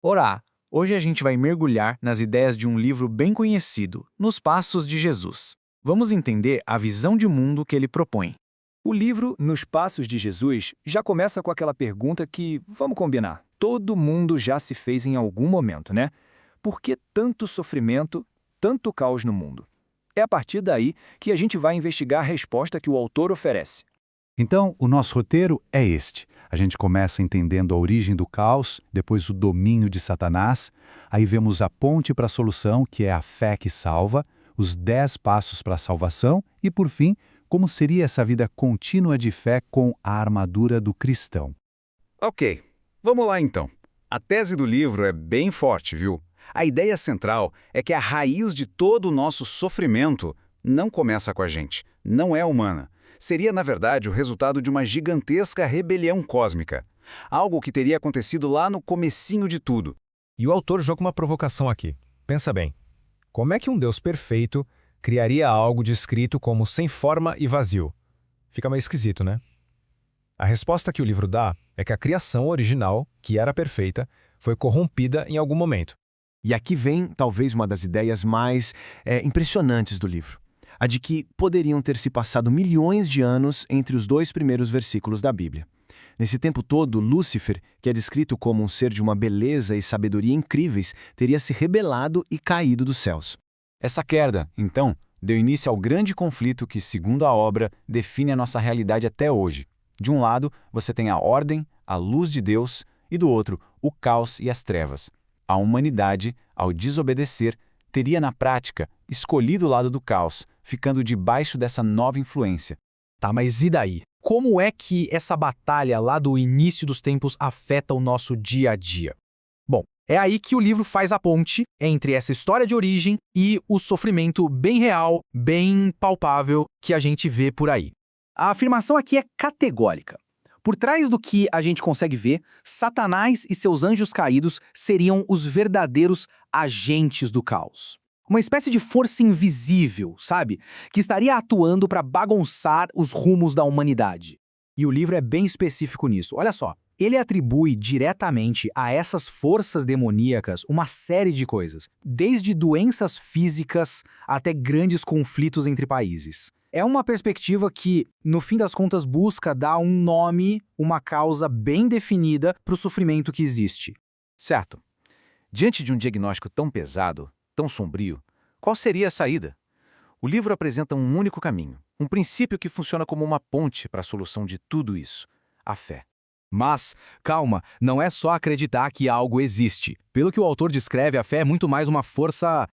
Orá! Hoje a gente vai mergulhar nas ideias de um livro bem conhecido, Nos Passos de Jesus. Vamos entender a visão de mundo que ele propõe. O livro Nos Passos de Jesus já começa com aquela pergunta que, vamos combinar, todo mundo já se fez em algum momento, né? Por que tanto sofrimento, tanto caos no mundo? É a partir daí que a gente vai investigar a resposta que o autor oferece. Então, o nosso roteiro é este. A gente começa entendendo a origem do caos, depois o domínio de Satanás, aí vemos a ponte para a solução, que é a fé que salva, os 10 passos para a salvação e, por fim, como seria essa vida contínua de fé com a armadura do cristão. Ok, vamos lá então. A tese do livro é bem forte, viu? A ideia central é que a raiz de todo o nosso sofrimento não começa com a gente, não é humana. Seria, na verdade, o resultado de uma gigantesca rebelião cósmica. Algo que teria acontecido lá no comecinho de tudo. E o autor joga uma provocação aqui. Pensa bem. Como é que um Deus perfeito criaria algo descrito como sem forma e vazio? Fica meio esquisito, né? A resposta que o livro dá é que a criação original, que era perfeita, foi corrompida em algum momento. E aqui vem, talvez, uma das ideias mais impressionantes do livro. A de que poderiam ter se passado milhões de anos entre os 2 primeiros versículos da Bíblia. Nesse tempo todo, Lúcifer, que é descrito como um ser de uma beleza e sabedoria incríveis, teria se rebelado e caído dos céus. Essa queda, então, deu início ao grande conflito que, segundo a obra, define a nossa realidade até hoje. De um lado, você tem a ordem, a luz de Deus, e do outro, o caos e as trevas. A humanidade, ao desobedecer, teria na prática escolhido o lado do caos, ficando debaixo dessa nova influência. Tá, mas e daí? Como é que essa batalha lá do início dos tempos afeta o nosso dia a dia? Bom, é aí que o livro faz a ponte entre essa história de origem e o sofrimento bem real, bem palpável que a gente vê por aí. A afirmação aqui é categórica. Por trás do que a gente consegue ver, Satanás e seus anjos caídos seriam os verdadeiros agentes do caos. Uma espécie de força invisível, sabe? Que estaria atuando para bagunçar os rumos da humanidade. E o livro é bem específico nisso. Olha só, ele atribui diretamente a essas forças demoníacas uma série de coisas, desde doenças físicas até grandes conflitos entre países. É uma perspectiva que, no fim das contas, busca dar um nome, uma causa bem definida para o sofrimento que existe. Certo. Diante de um diagnóstico tão pesado, tão sombrio, qual seria a saída? O livro apresenta um único caminho, um princípio que funciona como uma ponte para a solução de tudo isso: a fé. Mas, calma, não é só acreditar que algo existe. Pelo que o autor descreve, a fé é muito mais uma força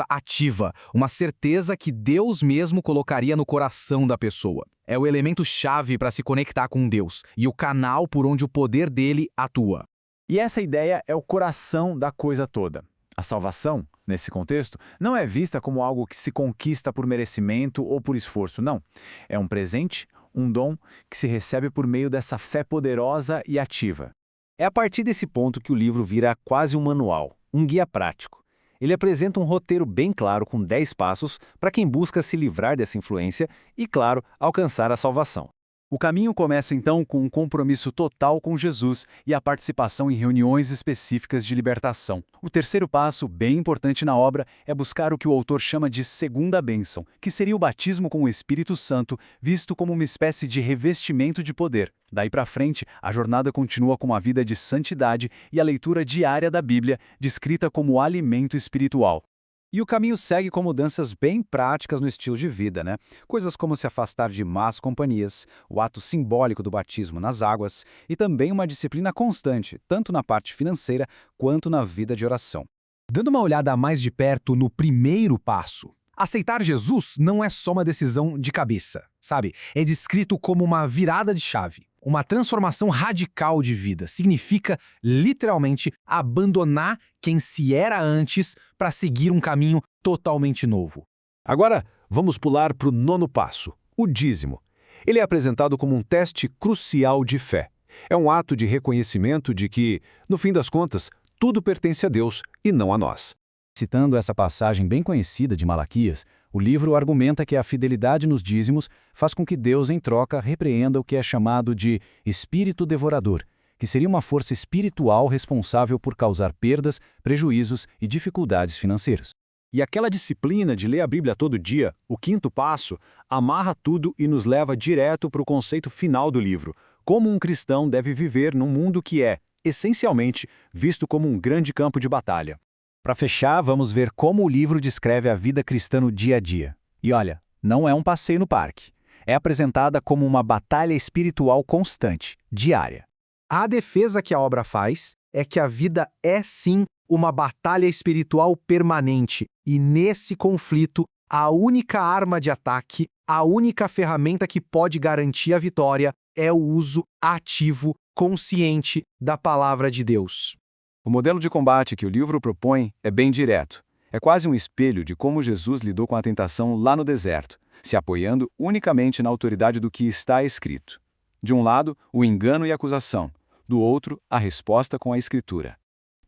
ativa, uma certeza que Deus mesmo colocaria no coração da pessoa. É o elemento-chave para se conectar com Deus e o canal por onde o poder dele atua. E essa ideia é o coração da coisa toda. A salvação, nesse contexto, não é vista como algo que se conquista por merecimento ou por esforço, não. É um presente, um dom que se recebe por meio dessa fé poderosa e ativa. É a partir desse ponto que o livro vira quase um manual, um guia prático. Ele apresenta um roteiro bem claro com 10 passos para quem busca se livrar dessa influência e, claro, alcançar a salvação. O caminho começa então com um compromisso total com Jesus e a participação em reuniões específicas de libertação. O terceiro passo, bem importante na obra, é buscar o que o autor chama de segunda bênção, que seria o batismo com o Espírito Santo, visto como uma espécie de revestimento de poder. Daí para frente, a jornada continua com a vida de santidade e a leitura diária da Bíblia, descrita como alimento espiritual. E o caminho segue com mudanças bem práticas no estilo de vida, né? Coisas como se afastar de más companhias, o ato simbólico do batismo nas águas e também uma disciplina constante, tanto na parte financeira quanto na vida de oração. Dando uma olhada mais de perto no primeiro passo, aceitar Jesus não é só uma decisão de cabeça, sabe? É descrito como uma virada de chave. Uma transformação radical de vida. Significa, literalmente, abandonar quem se era antes para seguir um caminho totalmente novo. Agora, vamos pular para o 9º passo, o dízimo. Ele é apresentado como um teste crucial de fé. É um ato de reconhecimento de que, no fim das contas, tudo pertence a Deus e não a nós. Citando essa passagem bem conhecida de Malaquias, o livro argumenta que a fidelidade nos dízimos faz com que Deus, em troca, repreenda o que é chamado de espírito devorador, que seria uma força espiritual responsável por causar perdas, prejuízos e dificuldades financeiras. E aquela disciplina de ler a Bíblia todo dia, o quinto passo, amarra tudo e nos leva direto para o conceito final do livro: como um cristão deve viver num mundo que é, essencialmente, visto como um grande campo de batalha. Para fechar, vamos ver como o livro descreve a vida cristã no dia a dia. E olha, não é um passeio no parque. É apresentada como uma batalha espiritual constante, diária. A defesa que a obra faz é que a vida é sim uma batalha espiritual permanente, e nesse conflito, a única arma de ataque, a única ferramenta que pode garantir a vitória é o uso ativo, consciente da palavra de Deus. O modelo de combate que o livro propõe é bem direto. É quase um espelho de como Jesus lidou com a tentação lá no deserto, se apoiando unicamente na autoridade do que está escrito. De um lado, o engano e a acusação. Do outro, a resposta com a Escritura.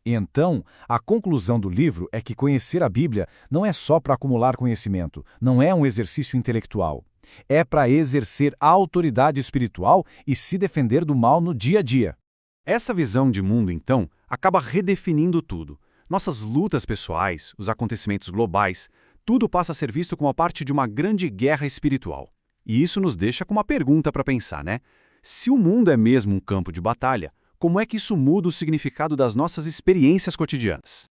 Então, a conclusão do livro é que conhecer a Bíblia não é só para acumular conhecimento, não é um exercício intelectual. É para exercer a autoridade espiritual e se defender do mal no dia a dia. Essa visão de mundo, então, acaba redefinindo tudo. Nossas lutas pessoais, os acontecimentos globais, tudo passa a ser visto como a parte de uma grande guerra espiritual. E isso nos deixa com uma pergunta para pensar, né? Se o mundo é mesmo um campo de batalha, como é que isso muda o significado das nossas experiências cotidianas?